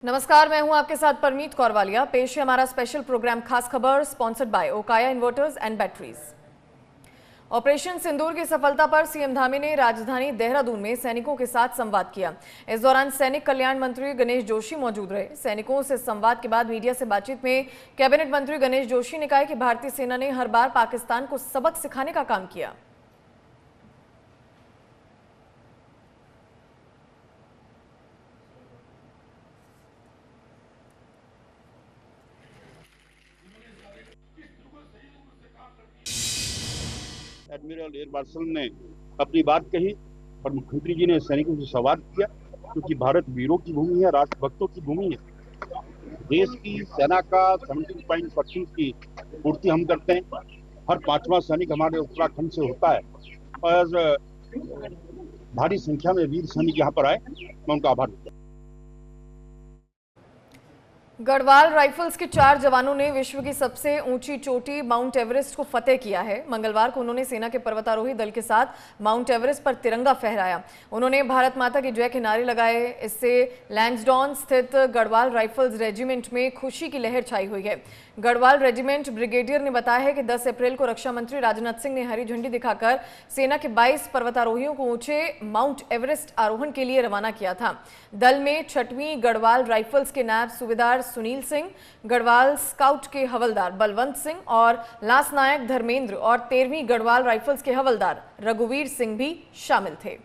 नमस्कार, मैं हूं आपके साथ परमीत कौर वालिया। पेश है हमारा स्पेशल प्रोग्राम खास खबर, sponsored by Okaya inverters and batteries. Operation Sindoor की सफलता पर सीएम धामी ने राजधानी देहरादून में सैनिकों के साथ संवाद किया। इस दौरान सैनिक कल्याण मंत्री गणेश जोशी मौजूद रहे। सैनिकों से संवाद के बाद मीडिया से बातचीत में कैबिनेट मंत्री गणेश जोशी ने कहा कि भारतीय सेना ने हर बार पाकिस्तान को सबक सिखाने का काम किया। एडमिरल एयर मार्शल ने अपनी बात कही और मुख्यमंत्री जी ने सैनिकों से संवाद किया, क्योंकि भारत वीरों की भूमि है, राष्ट्रभक्तों की भूमि है। देश की सेना का 17% की पूर्ति हम करते हैं। हर 5वां सैनिक हमारे उत्तराखंड से होता है और भारी संख्या में वीर सैनिक यहाँ पर आए, मैं उनका आभार व्यक्त करता हूं। गढ़वाल राइफल्स के 4 जवानों ने विश्व की सबसे ऊंची चोटी माउंट एवरेस्ट को फतेह किया है। मंगलवार को उन्होंने सेना के पर्वतारोही दल के साथ माउंट एवरेस्ट पर तिरंगा फहराया। उन्होंने भारत माता की जय के नारे लगाए। इससे लैंसडॉन स्थित गढ़वाल राइफल्स रेजिमेंट में खुशी की लहर छाई हुई है। गढ़वाल रेजिमेंट ब्रिगेडियर ने बताया है कि 10 अप्रैल को रक्षा मंत्री राजनाथ सिंह ने हरी झंडी दिखाकर सेना के 22 पर्वतारोहियों को ऊंचे माउंट एवरेस्ट आरोहण के लिए रवाना किया था। दल में 6वीं गढ़वाल राइफल्स के नायब सूबेदार सुनील सिंह, गढ़वाल स्काउट के हवलदार बलवंत सिंह और लांस नायक धर्मेंद्र और 13वीं गढ़वाल राइफल्स के हवलदार रघुवीर सिंह भी शामिल थे।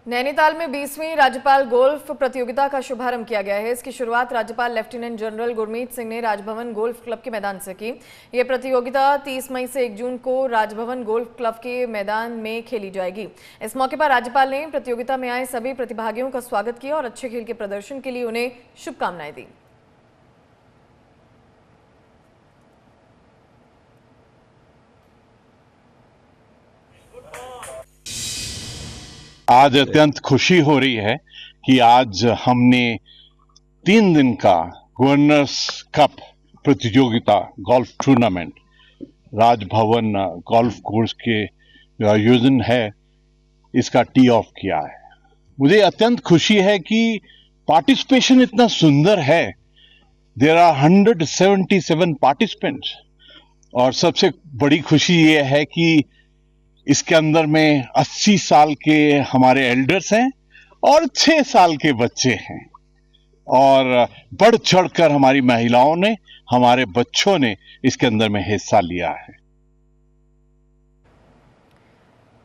नैनीताल में 20वीं राज्यपाल गोल्फ प्रतियोगिता का शुभारंभ किया गया है। इसकी शुरुआत राज्यपाल लेफ्टिनेंट जनरल गुरमीत सिंह ने राजभवन गोल्फ क्लब के मैदान से की। यह प्रतियोगिता 30 मई से 1 जून को राजभवन गोल्फ क्लब के मैदान में खेली जाएगी। इस मौके पर राज्यपाल ने प्रतियोगिता में आए सभी प्रतिभागियों का स्वागत किया और अच्छे खेल के प्रदर्शन के लिए उन्हें शुभकामनाएं दी। आज अत्यंत खुशी हो रही है कि आज हमने 3 दिन का गवर्नर्स कप प्रतियोगिता golf tournament Raj Bhavan golf course के जो आयोजन है इसका टी ऑफ किया है। मुझे अत्यंत खुशी है कि पार्टिसिपेशन इतना सुंदर है। देयर आर 177 पार्टिसिपेंट्स और सबसे बड़ी खुशी ये है कि इसके अंदर में 80 साल के हमारे एल्डर्स हैं और 6 साल के बच्चे हैं और बढ़ चढ़कर हमारी महिलाओं ने, हमारे बच्चों ने इसके अंदर में हिस्सा लिया है।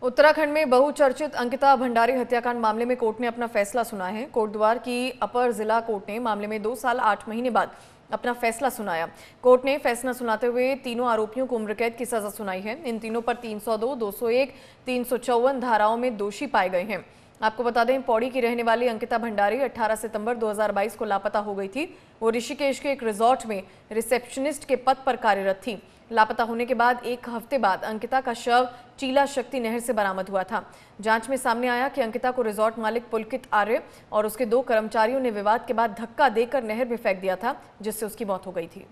उत्तराखंड में बहुचर्चित अंकिता भंडारी हत्याकांड मामले में कोर्ट ने अपना फैसला सुनाया है। कोटद्वार की अपर जिला कोर्ट ने मामले में 2 साल 8 महीने बाद अपना फैसला सुनाया। कोर्ट ने फैसला सुनाते हुए तीनों आरोपियों को उम्र कैद की सजा सुनाई है। इन तीनों पर 302, 201, 354 धाराओं में दोषी पाए गए हैं। आपको बता दें, पौड़ी की रहने वाली अंकिता भंडारी 18 सितंबर 2022 को लापता हो गई थी। वो ऋषिकेश के एक रिजॉर्ट में रिसेप्शनिस्ट के पद पर कार्यरत थी। लापता होने के बाद 1 हफ्ते बाद अंकिता का शव चीला शक्ति नहर से बरामद हुआ था। जांच में सामने आया कि अंकिता को रिजॉर्ट मालिक पुलकित आर्य और उसके 2 कर्मचारियों ने विवाद के बाद धक्का देकर नहर में फेंक दिया था, जिससे उसकी मौत हो गई थी।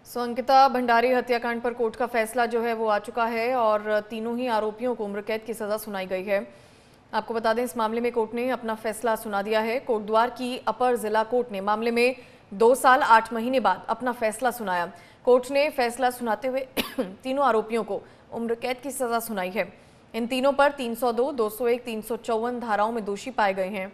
अंकिता भंडारी हत्याकांड पर कोर्ट का फैसला जो है वो आ चुका है और तीनों ही आरोपियों को उम्र कैद की सजा सुनाई गई है। आपको बता दें, इस मामले में कोर्ट ने अपना फैसला सुना दिया है। कोटद्वार की अपर जिला कोर्ट ने मामले में 2 साल 8 महीने बाद अपना फैसला सुनाया। कोर्ट ने फैसला सुनाते हुए तीनों आरोपियों को उम्र कैद की सजा सुनाई है। इन तीनों पर 302, 201, 354 धाराओं में दोषी पाए गए हैं।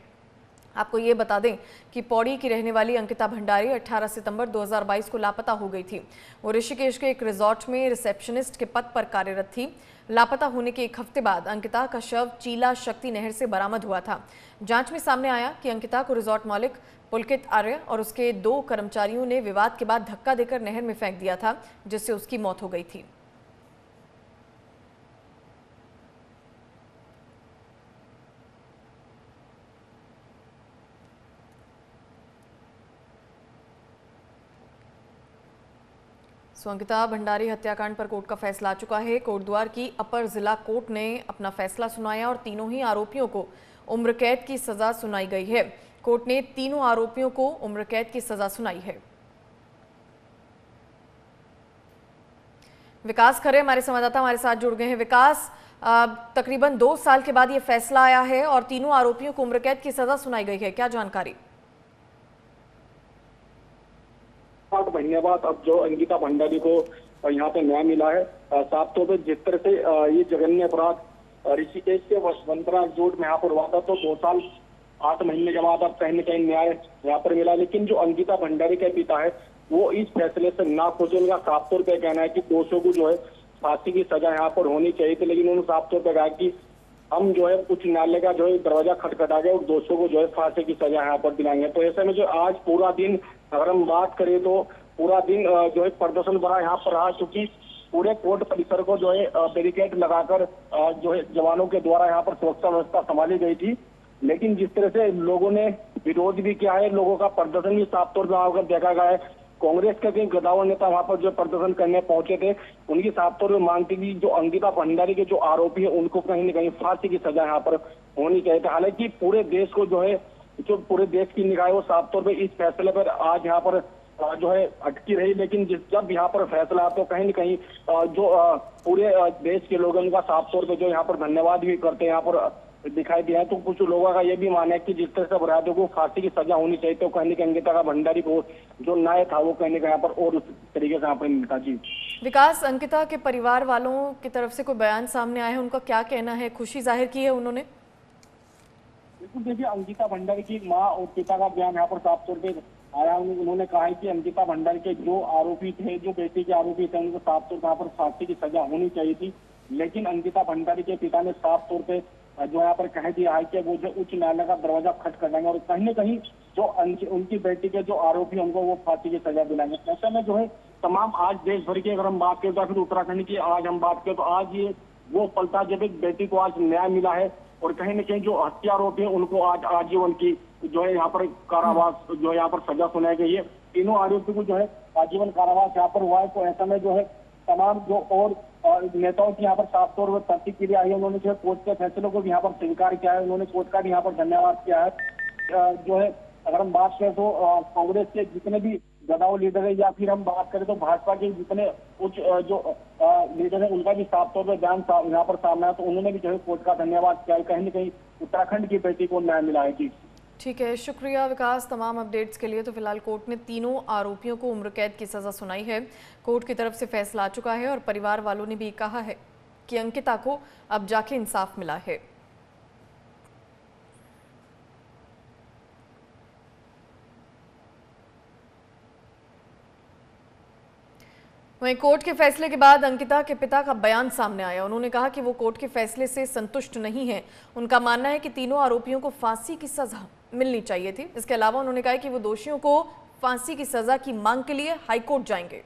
आपको ये बता दें कि पौड़ी की रहने वाली अंकिता भंडारी 18 सितंबर 2022 को लापता हो गई थी। वो ऋषिकेश के एक रिजॉर्ट में रिसेप्शनिस्ट के पद पर कार्यरत थी। लापता होने के 1 हफ्ते बाद अंकिता का शव चीला शक्ति नहर से बरामद हुआ था। जांच में सामने आया कि अंकिता को रिजॉर्ट मालिक पुलकित आर्य और उसके 2 कर्मचारियों ने विवाद के बाद धक्का देकर नहर में फेंक दिया था, जिससे उसकी मौत हो गई थी। अंकिता भंडारी हत्याकांड पर कोर्ट का फैसला आ चुका है। कोटद्वार की अपर जिला कोर्ट ने अपना फैसला सुनाया और तीनों ही आरोपियों को उम्र कैद की सजा सुनाई गई है। कोर्ट ने तीनों आरोपियों को उम्र कैद की सजा सुनाई है। विकास खरे हमारे संवाददाता हमारे साथ जुड़ गए हैं। विकास, तकरीबन 2 साल के बाद ये फैसला आया है और तीनों आरोपियों को उम्र कैद की सजा सुनाई गई है, क्या जानकारी? 8 महीने बाद अब जो अंकिता भंडारी को यहाँ पे न्याय मिला है। साफ तौर पे जिस तरह से ये जघन्य अपराध ऋषिकेश के वसुंधरा जोड़ में यहाँ पर हुआ था, तो 2 साल 8 महीने के बाद अब कहीं न कहीं न्याय यहाँ पर मिला। लेकिन जो अंकिता भंडारी के पिता है वो इस फैसले से नाखुश है। उनका साफ तौर पर कहना है कि दोषियों को जो है फांसी की सजा यहाँ पर होनी चाहिए थी, लेकिन उन्होंने साफ तौर पर कहा कि हम जो है उच्च न्यायालय का जो है दरवाजा खटखटा गए और दोषियों को जो है फांसी की सजा यहाँ पर दिलाएंगे। तो ऐसे में जो आज पूरा दिन अगर हम बात करें तो पूरा दिन जो है प्रदर्शन बड़ा यहाँ पर रहा, क्योंकि पूरे कोर्ट परिसर को जो है बैरिकेड लगाकर जो है जवानों के द्वारा यहाँ पर सुरक्षा व्यवस्था संभाली गई थी। लेकिन जिस तरह से लोगों ने विरोध भी किया है, लोगों का प्रदर्शन भी साफ तौर पर आकर देखा गया है। कांग्रेस के कई गदावर नेता वहां पर जो प्रदर्शन करने पहुंचे थे, उनकी साफ तौर पर मांग थी कि जो अंकिता भंडारी के जो आरोपी है उनको कहीं न कहीं फांसी की सजा यहाँ पर होनी चाहिए। हालांकि पूरे देश को जो है जो पूरे देश की निगाह वो साफ तौर पर इस फैसले पर आज यहाँ पर जो है अटकी रही। लेकिन जब यहाँ पर फैसला तो कहीं न कहीं जो पूरे देश के लोग उनका साफ तौर पर जो यहाँ पर धन्यवाद भी करते हैं यहाँ पर दिखाई दिया है। तो कुछ लोगों का ये भी मानना है कि जिस तरह से अपराधियों को फांसी की सजा होनी चाहिए, तो कहीं न कहीं अंकिता का भंडारी को जो न्याय था वो कहीं न कहीं यहाँ पर और उस तरीके से यहाँ पर मिलता। जी विकास, अंकिता के परिवार वालों की तरफ से कोई बयान सामने आया है, उनका क्या कहना है? खुशी जाहिर की है उन्होंने? बिल्कुल, देखिए अंकिता भंडारी की माँ और पिता का बयान यहाँ पर साफ तौर पर आया। उन्होंने कहा है कि अंकिता भंडारी के जो आरोपी थे, जो बेटे के आरोपी थे, उनको साफ तौर पर यहाँ पर फांसी की सजा होनी चाहिए थी। लेकिन अंकिता भंडारी के पिता ने साफ तौर पर जो यहाँ पर कह दिया है कि वो जो उच्च न्यायालय का दरवाजा खटखटाएंगे और कहीं न कहीं जो उनकी बेटी के जो आरोपी हैं उनको वो फांसी की सजा दिलाएंगे। ऐसे में जो है तमाम आज देश भर की अगर हम बात करें तो फिर उत्तराखंड की आज हम बात करें तो आज ये वो पल था जब एक बेटी को आज न्याय मिला है और कहीं न कहीं जो हत्या आरोपी है उनको आज आजीवन की जो है यहाँ पर कारावास जो यहाँ पर सजा सुनाई गई है। तीनों आरोपी को जो है आजीवन कारावास यहाँ पर हुआ है। तो ऐसा में जो है तमाम जो और नेताओं की यहाँ पर साफ तौर पर प्रतिक्रिया आई है। उन्होंने जो है कोर्ट के फैसलों को भी यहाँ पर स्वीकार किया है। उन्होंने कोर्ट का भी यहाँ पर धन्यवाद किया है। जो है अगर हम बात करें तो कांग्रेस के जितने भी गदाऊ लीडर है या फिर हम बात करें तो भाजपा के जितने उच्च जो लीडर है उनका भी साफ तौर पर बयान यहाँ पर सामने आया। तो उन्होंने भी जो है कोर्ट का धन्यवाद किया है। कहीं न कहीं उत्तराखंड की बेटी को न्याय मिला है। जी ठीक है, शुक्रिया विकास तमाम अपडेट्स के लिए। तो फिलहाल कोर्ट ने तीनों आरोपियों को उम्र कैद की सजा सुनाई है। कोर्ट की तरफ से फैसला आ चुका है और परिवार वालों ने भी कहा है कि अंकिता को अब जाके इंसाफ मिला है। वहीं कोर्ट के फैसले के बाद अंकिता के पिता का बयान सामने आया। उन्होंने कहा कि वो कोर्ट के फैसले से संतुष्ट नहीं है। उनका मानना है कि तीनों आरोपियों को फांसी की सजा मिलनी चाहिए थी। इसके अलावा उन्होंने कहा कि वो दोषियों को फांसी की सजा की मांग के लिए हाईकोर्ट जाएंगे।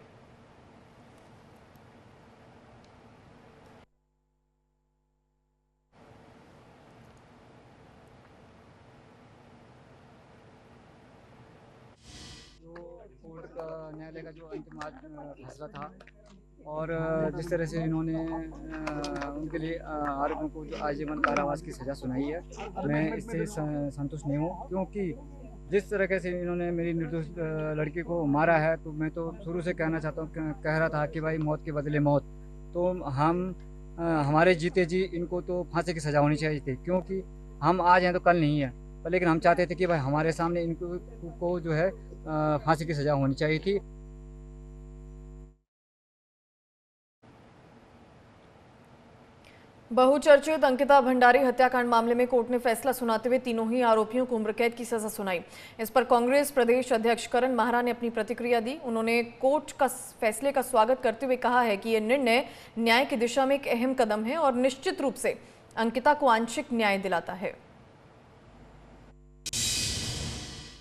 कोर्ट का न्यायालय का जो अंतिम फैसला था और जिस तरह से इन्होंने उनके लिए आरोपियों को जो आजीवन कारावास की सज़ा सुनाई है, मैं इससे संतुष्ट नहीं हूँ। क्योंकि जिस तरीके से इन्होंने मेरी निर्दोष लड़की को मारा है, तो मैं तो शुरू से कहना चाहता हूँ, कह रहा था कि भाई मौत के बदले मौत। तो हम हमारे जीते जी इनको तो फांसी की सज़ा होनी चाहिए थी, क्योंकि हम आज हैं तो कल नहीं है। लेकिन हम चाहते थे कि भाई हमारे सामने इनको जो है फांसी की सज़ा होनी चाहिए थी। बहुचर्चित अंकिता भंडारी हत्याकांड मामले में कोर्ट ने फैसला सुनाते हुए तीनों ही आरोपियों को उम्र कैद की सजा सुनाई। इस पर कांग्रेस प्रदेश अध्यक्ष करण माहरा ने अपनी प्रतिक्रिया दी। उन्होंने कोर्ट का फैसले का स्वागत करते हुए कहा है कि यह निर्णय न्याय की दिशा में एक अहम कदम है और निश्चित रूप से अंकिता को आंशिक न्याय दिलाता है।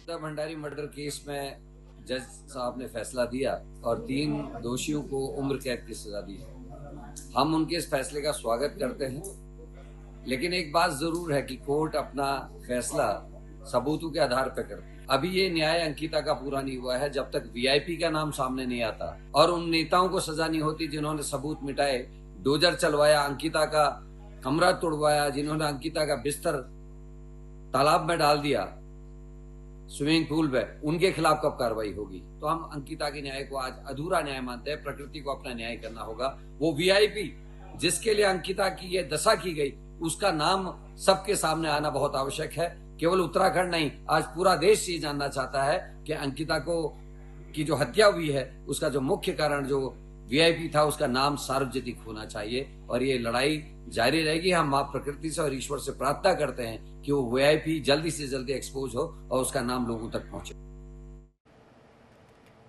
अंकिता भंडारी मर्डर केस में जज साहब ने फैसला दिया और 3 दोषियों को उम्र कैद की सजा दी। हम उनके इस फैसले का स्वागत करते हैं, लेकिन एक बात जरूर है कि कोर्ट अपना फैसला सबूतों के आधार पर करती है। अभी ये न्याय अंकिता का पूरा नहीं हुआ है जब तक वीआईपी का नाम सामने नहीं आता और उन नेताओं को सजा नहीं होती जिन्होंने सबूत मिटाए, डोजर चलवाया, अंकिता का कमरा तोड़वाया, जिन्होंने अंकिता का बिस्तर तालाब में डाल दिया, स्विमिंग पूल में, उनके खिलाफ कब कार्रवाई होगी? तो हम अंकिता के न्याय को आज अधूरा न्याय मानते हैं। प्रकृति को अपना न्याय करना होगा। वो वीआईपी जिसके लिए अंकिता की ये दशा की गई, उसका नाम सबके सामने आना बहुत आवश्यक है। केवल उत्तराखंड नहीं, आज पूरा देश ये जानना चाहता है कि अंकिता की जो हत्या हुई है उसका जो मुख्य कारण जो वीआईपी था उसका नाम सार्वजनिक होना चाहिए और ये लड़ाई जारी रहेगी। हम मां प्रकृति से और ईश्वर से प्रार्थना करते हैं कि वो वीआईपी जल्दी से जल्दी एक्सपोज हो और उसका नाम लोगों तक पहुंचे।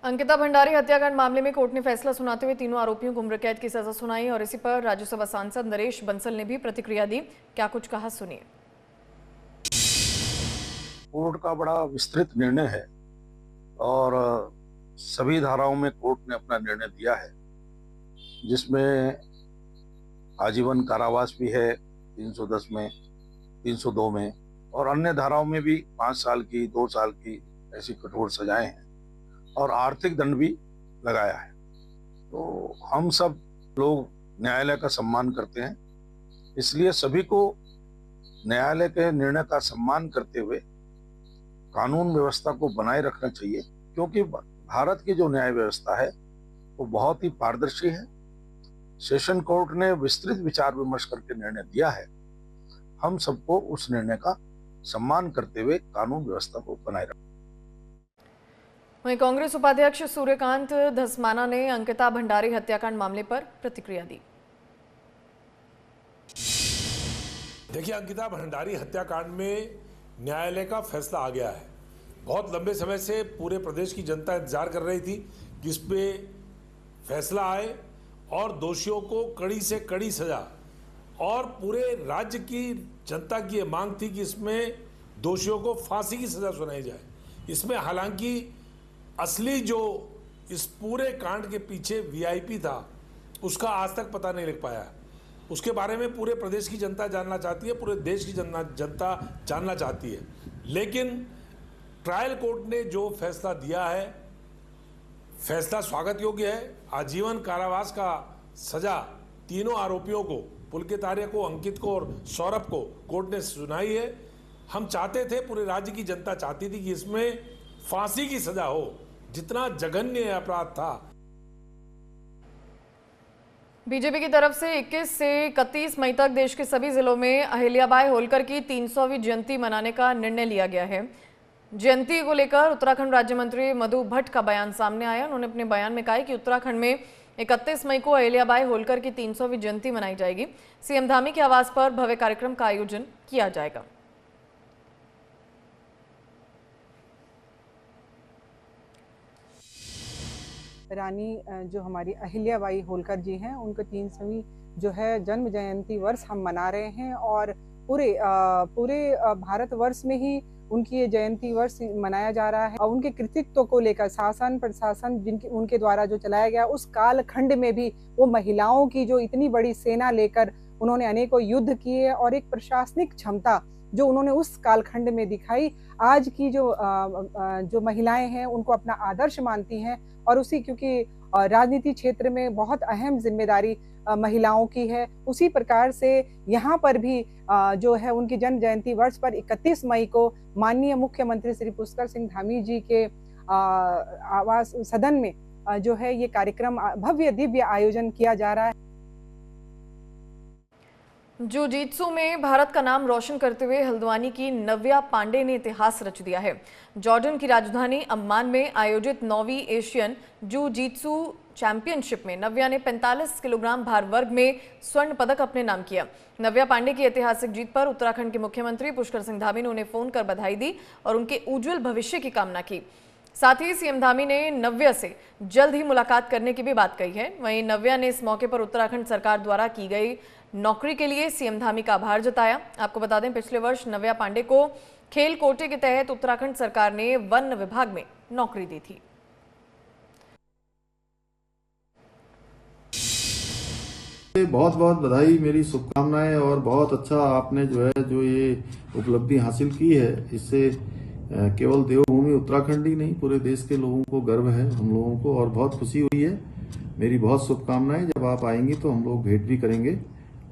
अंकिता भंडारी हत्याकांड मामले में कोर्ट ने फैसला सुनाते हुए तीनों आरोपियों को उम्र कैद की सजा सुनाई और इसी पर राज्यसभा सांसद नरेश बंसल ने भी प्रतिक्रिया दी। क्या कुछ कहा, सुनिए। कोर्ट का बड़ा विस्तृत निर्णय है और सभी धाराओं में कोर्ट ने अपना निर्णय दिया है, जिसमें आजीवन कारावास भी है 310 में, 302 में और अन्य धाराओं में भी 5 साल की, 2 साल की ऐसी कठोर सजाएं हैं और आर्थिक दंड भी लगाया है। तो हम सब लोग न्यायालय का सम्मान करते हैं, इसलिए सभी को न्यायालय के निर्णय का सम्मान करते हुए कानून व्यवस्था को बनाए रखना चाहिए, क्योंकि भारत की जो न्याय व्यवस्था है वो बहुत ही पारदर्शी है। सेशन कोर्ट ने विस्तृत विचार विमर्श करके निर्णय दिया है। हम सबको उस निर्णय का सम्मान करते हुए कानून व्यवस्था को बनाए रखना। वहीं कांग्रेस उपाध्यक्ष सूर्यकांत धस्माना ने अंकिता भंडारी हत्याकांड मामले पर प्रतिक्रिया दी। देखिए, अंकिता भंडारी हत्याकांड में न्यायालय का फैसला आ गया है। बहुत लंबे समय से पूरे प्रदेश की जनता इंतजार कर रही थी कि इस पे फैसला आए और दोषियों को कड़ी से कड़ी सजा, और पूरे राज्य की जनता की ये मांग थी कि इसमें दोषियों को फांसी की सजा सुनाई जाए। इसमें हालांकि असली जो इस पूरे कांड के पीछे वीआईपी था उसका आज तक पता नहीं लग पाया। उसके बारे में पूरे प्रदेश की जनता जानना चाहती है, पूरे देश की जनता जानना चाहती है। लेकिन ट्रायल कोर्ट ने जो फैसला दिया है, फैसला स्वागत योग्य है। आजीवन कारावास का सजा तीनों आरोपियों को, पुलकित आर्य को, अंकित को और सौरभ को कोर्ट ने सुनाई है। हम चाहते थे, पूरे राज्य की जनता चाहती थी कि इसमें फांसी की सजा हो। जितना जघन्य अपराध था। बीजेपी की तरफ से 21 से 31 मई तक देश के सभी जिलों में अहिल्याबाई होलकर की 300वीं जयंती मनाने का निर्णय लिया गया है। जयंती को लेकर उत्तराखंड राज्य मंत्री मधु भट्ट का बयान सामने आया। उन्होंने अपने बयान में कहा कि उत्तराखंड में 31 मई को अहिल्याबाई होलकर की 300वीं जयंती मनाई जाएगी। सीएम धामी के आवास पर भव्य कार्यक्रम का आयोजन किया जाएगा। रानी जो हमारी अहिल्याबाई होलकर जी हैं, उनका 300वीं जो है जन्म जयंती वर्ष हम मना रहे हैं और पूरे भारतवर्ष में ही उनकी ये जयंती वर्ष मनाया जा रहा है। और उनके कृतित्व को लेकर शासन प्रशासन उनके द्वारा जो चलाया गया, उस काल खंड में भी वो महिलाओं की जो इतनी बड़ी सेना लेकर उन्होंने अनेकों युद्ध किए और एक प्रशासनिक क्षमता जो उन्होंने उस कालखंड में दिखाई, आज की जो महिलाएं हैं उनको अपना आदर्श मानती हैं। और उसी, क्योंकि राजनीति क्षेत्र में बहुत अहम जिम्मेदारी महिलाओं की है, उसी प्रकार से यहाँ पर भी जो है उनकी जन्म जयंती वर्ष पर 31 मई को माननीय मुख्यमंत्री श्री पुष्कर सिंह धामी जी के आवास सदन में जो है ये कार्यक्रम भव्य दिव्य आयोजन किया जा रहा है। जूजित्सु में भारत का नाम रोशन करते हुए हल्द्वानी की नव्या पांडे ने इतिहास रच दिया है। जॉर्डन की राजधानी अम्मान में आयोजित 9वीं एशियन जूजित्सु चैंपियनशिप में नव्या ने 45 किलोग्राम भार वर्ग में स्वर्ण पदक अपने नाम किया। नव्या पांडे की ऐतिहासिक जीत पर उत्तराखंड के मुख्यमंत्री पुष्कर सिंह धामी ने उन्हें फोन कर बधाई दी और उनके उज्जवल भविष्य की कामना की। साथ ही सीएम धामी ने नव्या से जल्द ही मुलाकात करने की भी बात कही है। वहीं नव्या ने इस मौके पर उत्तराखंड सरकार द्वारा की गई नौकरी के लिए सीएम धामी का आभार जताया। आपको बता दें, पिछले वर्ष नव्या पांडे को खेल कोटे के तहत उत्तराखंड सरकार ने वन विभाग में नौकरी दी थी। बहुत बहुत बधाई, मेरी शुभकामनाएं और बहुत अच्छा आपने जो है जो ये उपलब्धि हासिल की है, इससे केवल देवभूमि उत्तराखंड ही नहीं, पूरे देश के लोगों को गर्व है, हम लोगों को, और बहुत खुशी हुई है। मेरी बहुत शुभकामनाएं। जब आप आएंगी तो हम लोग भेंट भी करेंगे,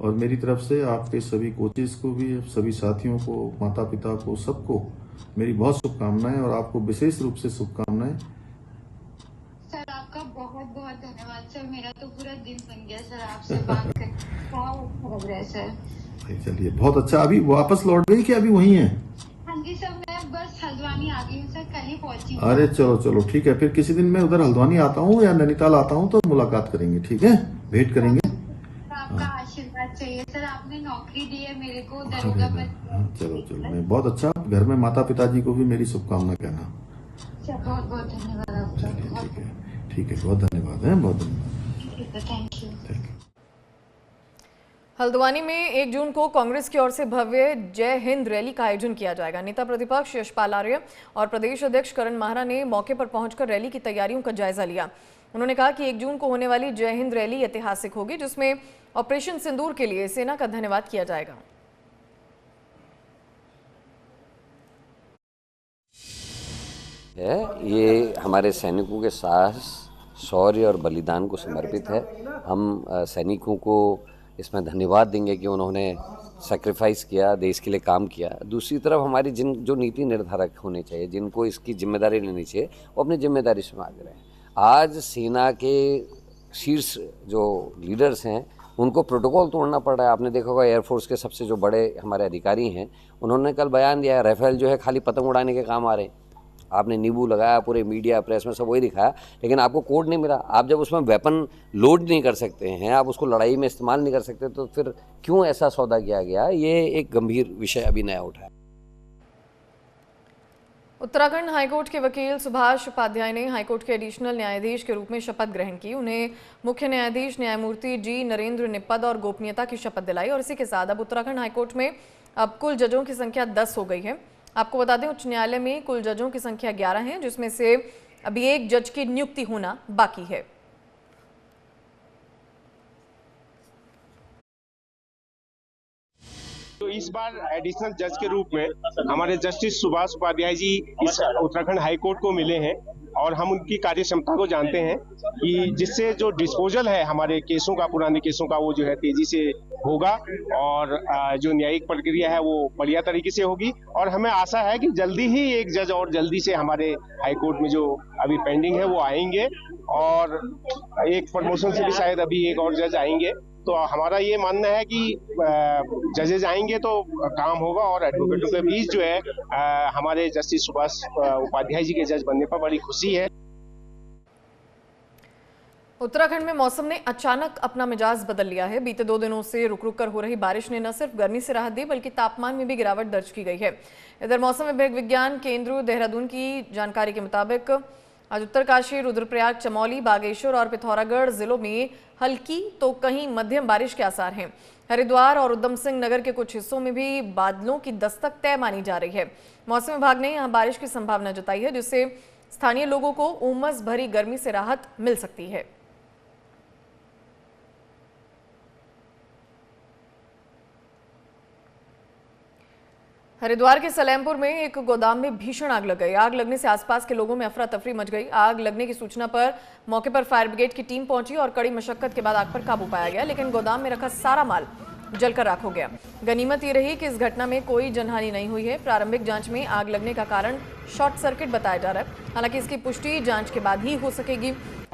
और मेरी तरफ से आपके सभी कोचेस को भी, सभी साथियों को, माता पिता को, सबको मेरी बहुत शुभकामनाएं, और आपको विशेष रूप से शुभकामनाएं। सर आपका बहुत बहुत धन्यवाद सर, मेरा तो पूरा दिन बन गया सर आपसे बात करके, बहुत अच्छा लग रहा है सर। चलिए, बहुत अच्छा। अभी वापस लौट गई कि अभी वहीं है? हाँ जी सर, मैं बस हल्द्वानी आ गई हूँ सर, कल ही पहुंची। अरे चलो चलो, ठीक है। फिर किसी दिन मैं उधर हल्द्वानी आता हूँ या नैनीताल आता हूँ तो मुलाकात करेंगे, ठीक है? भेंट करेंगे। आपका आशीर्वाद चाहिए सर, आपने नौकरी दी है मेरे को दरोगा पद। चलो चलो, मैं बहुत अच्छा। घर में माता पिताजी को भी मेरी शुभकामना कहना। बहुत बहुत धन्यवाद आपका। ठीक है, ठीक है, बहुत धन्यवाद है, बहुत धन्यवाद। Thank you. हल्द्वानी में 1 जून को कांग्रेस की ओर से भव्य जय हिंद रैली का आयोजन किया जाएगा। नेता प्रतिपक्ष यशपाल आर्य और प्रदेश अध्यक्ष करण माहरा ने मौके पर पहुंचकर रैली की तैयारियों का जायजा लिया। उन्होंने कहा कि 1 जून को होने वाली जय हिंद रैली ऐतिहासिक होगी, जिसमें ऑपरेशन सिंदूर के लिए सेना का धन्यवाद किया जाएगा। ये हमारे सैनिकों के साहस, शौर्य और बलिदान को समर्पित है। हम सैनिकों को इसमें धन्यवाद देंगे कि उन्होंने सैक्रिफाइस किया, देश के लिए काम किया। दूसरी तरफ हमारी जो नीति निर्धारक होने चाहिए, जिनको इसकी जिम्मेदारी लेनी चाहिए, वो अपनी जिम्मेदारी से मांग रहे हैं। आज सेना के शीर्ष जो लीडर्स हैं उनको प्रोटोकॉल तोड़ना पड़ रहा है। आपने देखा होगा एयरफोर्स के सबसे जो बड़े हमारे अधिकारी हैं, उन्होंने कल बयान दिया है राफेल जो है खाली पतंग उड़ाने के काम आ रहे हैं। आपने नींबू लगाया, पूरे मीडिया प्रेस में सब वही दिखाया, लेकिन आपको कोड नहीं मिला। आप जब उसमें वेपन लोड नहीं कर सकते हैं, आप उसको लड़ाई में इस्तेमाल नहीं कर सकते, तो फिर क्यों ऐसा सौदा किया गया? ये एक गंभीर विषय अभी नया उठा है। उत्तराखंड हाईकोर्ट के वकील सुभाष उपाध्याय ने हाईकोर्ट के एडिशनल न्यायाधीश के रूप में शपथ ग्रहण की। उन्हें मुख्य न्यायाधीश न्यायमूर्ति जी नरेंद्र ने पद और गोपनीयता की शपथ दिलाई। और इसी के साथ अब उत्तराखंड हाईकोर्ट में अब कुल जजों की संख्या 10 हो गई है। आपको बता दें, उच्च न्यायालय में कुल जजों की संख्या 11 है, जिसमें से अभी 1 जज की नियुक्ति होना बाकी है। तो इस बार एडिशनल जज के रूप में हमारे जस्टिस सुभाष उपाध्याय जी इस उत्तराखंड हाईकोर्ट को मिले हैं, और हम उनकी कार्य क्षमता को जानते हैं कि जिससे जो डिस्पोजल है हमारे केसों का, पुराने केसों का, वो जो है तेजी से होगा, और जो न्यायिक प्रक्रिया है वो बढ़िया तरीके से होगी। और हमें आशा है कि जल्दी ही 1 जज और जल्दी से हमारे हाईकोर्ट में जो अभी पेंडिंग है वो आएंगे, और एक प्रमोशन से भी शायद अभी 1 और जज आएंगे। तो हमारा ये मानना है कि जजेज आएंगे तो काम होगा, और एडवोकेटों के बीच जो है हमारे जस्टिस सुभाष उपाध्याय जी के जज बनने पर बड़ी खुशी है। उत्तराखंड में मौसम ने अचानक अपना मिजाज बदल लिया है। बीते 2 दिनों से रुक रुक कर हो रही बारिश ने न सिर्फ गर्मी से राहत दी, बल्कि तापमान में भी गिरावट दर्ज की गई है। इधर मौसम विज्ञान केंद्र देहरादून की जानकारी के मुताबिक आज उत्तरकाशी, रुद्रप्रयाग, चमोली, बागेश्वर और पिथौरागढ़ जिलों में हल्की तो कहीं मध्यम बारिश के आसार हैं। हरिद्वार और उधम सिंह नगर के कुछ हिस्सों में भी बादलों की दस्तक तय मानी जा रही है। मौसम विभाग ने यहां बारिश की संभावना जताई है, जिससे स्थानीय लोगों को उमस भरी गर्मी से राहत मिल सकती है। हरिद्वार के सलेमपुर में एक गोदाम में भीषण आग लग गई। आग लगने से आसपास के लोगों में अफरा तफरी मच गई। आग लगने की सूचना पर मौके पर फायर ब्रिगेड की टीम पहुंची और कड़ी मशक्कत के बाद आग पर काबू पाया गया, लेकिन गोदाम में रखा सारा माल जलकर राख हो गया। गनीमत ये रही कि इस घटना में कोई जनहानि नहीं हुई है। प्रारंभिक जांच में आग लगने का कारण शॉर्ट सर्किट बताया जा रहा है। हालांकि इसकी पुष्टि जांच के बाद ही हो सकेगी।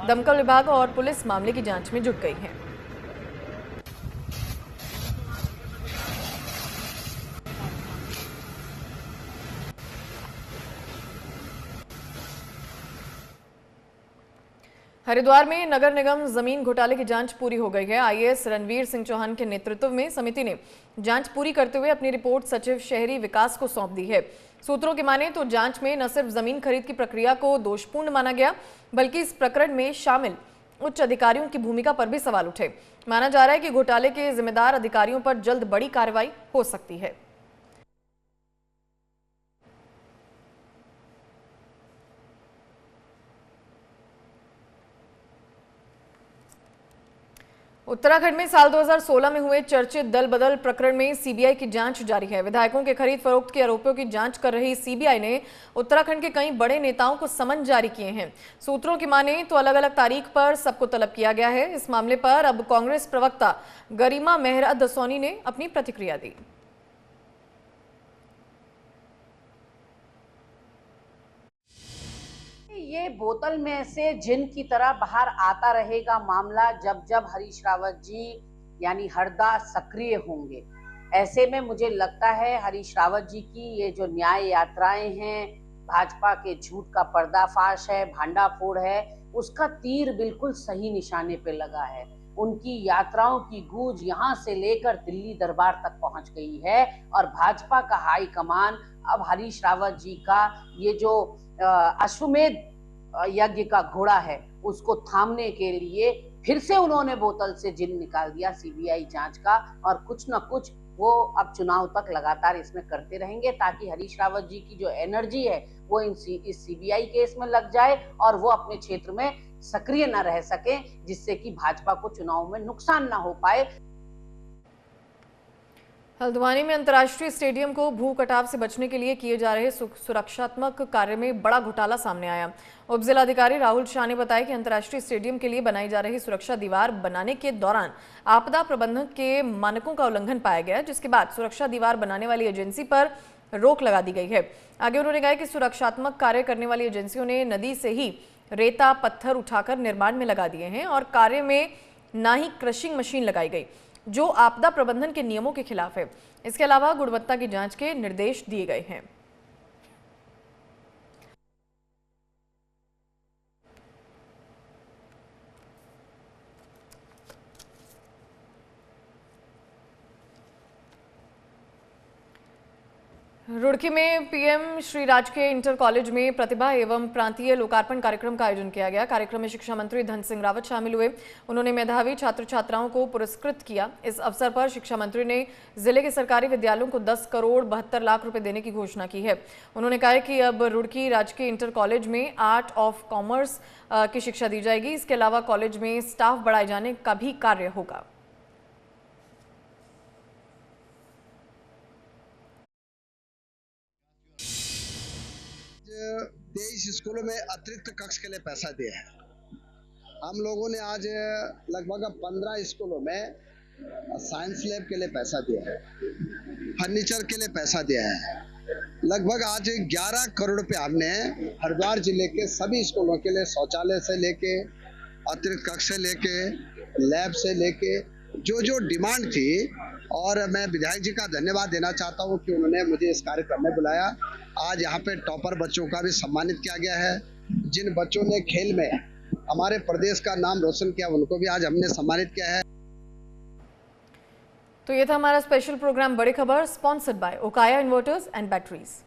दमकल विभाग और पुलिस मामले की जांच में जुट गई है। हरिद्वार में नगर निगम जमीन घोटाले की जांच पूरी हो गई है। आईएएस रणवीर सिंह चौहान के नेतृत्व में समिति ने जांच पूरी करते हुए अपनी रिपोर्ट सचिव शहरी विकास को सौंप दी है। सूत्रों की माने तो जांच में न सिर्फ जमीन खरीद की प्रक्रिया को दोषपूर्ण माना गया, बल्कि इस प्रकरण में शामिल उच्च अधिकारियों की भूमिका पर भी सवाल उठे। माना जा रहा है कि घोटाले के जिम्मेदार अधिकारियों पर जल्द बड़ी कार्रवाई हो सकती है। उत्तराखंड में साल 2016 में हुए चर्चित दल बदल प्रकरण में सीबीआई की जांच जारी है। विधायकों के खरीद फरोख्त के आरोपों की जांच कर रही सीबीआई ने उत्तराखंड के कई बड़े नेताओं को समन जारी किए हैं। सूत्रों की माने तो अलग अलग तारीख पर सबको तलब किया गया है। इस मामले पर अब कांग्रेस प्रवक्ता गरिमा मेहरा दसौनी ने अपनी प्रतिक्रिया दी। ये बोतल में से जिन की तरह बाहर आता रहेगा मामला जब जब हरीश रावत जी यानी हरदा सक्रिय होंगे। ऐसे में मुझे लगता है हरीश रावत जी की ये जो न्याय यात्राएं हैं, भाजपा के झूठ का पर्दाफाश है, भांडाफोड़ है, उसका तीर बिल्कुल सही निशाने पे लगा है। उनकी यात्राओं की गूंज यहाँ से लेकर दिल्ली दरबार तक पहुंच गई है और भाजपा का हाई कमान अब हरीश रावत जी का ये जो अश्वमेध यज्ञ का घोड़ा है उसको थामने के लिए फिर से उन्होंने बोतल से जिन निकाल दिया सीबीआई जांच का, और कुछ न कुछ वो अब चुनाव तक लगातार इसमें करते रहेंगे ताकि हरीश रावत जी की जो एनर्जी है वो इस सीबीआई केस में लग जाए और वो अपने क्षेत्र में सक्रिय न रह सके, जिससे कि भाजपा को चुनाव में नुकसान न हो पाए। हल्द्वानी में अंतर्राष्ट्रीय स्टेडियम को भू कटाव से बचने के लिए किए जा रहे सुरक्षात्मक कार्य में बड़ा घोटाला सामने आया। उप जिलाधिकारी राहुल शाह ने बताया कि अंतर्राष्ट्रीय स्टेडियम के लिए बनाई जा रही सुरक्षा दीवार बनाने के दौरान आपदा प्रबंधन के मानकों का उल्लंघन पाया गया, जिसके बाद सुरक्षा दीवार बनाने वाली एजेंसी पर रोक लगा दी गई है। आगे उन्होंने कहा कि सुरक्षात्मक कार्य करने वाली एजेंसियों ने नदी से ही रेता पत्थर उठाकर निर्माण में लगा दिए हैं और कार्य में ना ही क्रशिंग मशीन लगाई गई, जो आपदा प्रबंधन के नियमों के खिलाफ है। इसके अलावा गुणवत्ता की जांच के निर्देश दिए गए हैं। रुड़की में पीएम श्री राजकीय इंटर कॉलेज में प्रतिभा एवं प्रांतीय लोकार्पण कार्यक्रम का आयोजन किया गया। कार्यक्रम में शिक्षा मंत्री धन सिंह रावत शामिल हुए। उन्होंने मेधावी छात्र छात्राओं को पुरस्कृत किया। इस अवसर पर शिक्षा मंत्री ने जिले के सरकारी विद्यालयों को 10 करोड़ 72 लाख रुपए देने की घोषणा की है। उन्होंने कहा कि अब रुड़की राजकीय इंटर कॉलेज में आर्ट ऑफ कॉमर्स की शिक्षा दी जाएगी। इसके अलावा कॉलेज में स्टाफ बढ़ाए जाने का भी कार्य होगा। 23 स्कूलों में अतिरिक्त कक्ष के लिए पैसा दिया है। हम लोगों ने आज लगभग 15 स्कूलों में साइंस लैब के लिए पैसा दिया है, फर्नीचर के लिए पैसा दिया है। लगभग आज 11 करोड़ रुपए हमने हरिद्वार जिले के सभी स्कूलों के लिए शौचालय से लेके अतिरिक्त कक्ष से लेके लैब से लेके जो डिमांड थी, और मैं विधायक जी का धन्यवाद देना चाहता हूँ कि उन्होंने मुझे इस कार्यक्रम में बुलाया। आज यहाँ पे टॉपर बच्चों का भी सम्मानित किया गया है। जिन बच्चों ने खेल में हमारे प्रदेश का नाम रोशन किया उनको भी आज हमने सम्मानित किया है। तो ये था हमारा स्पेशल प्रोग्राम बड़ी खबर, sponsored by Okaya inverters and batteries.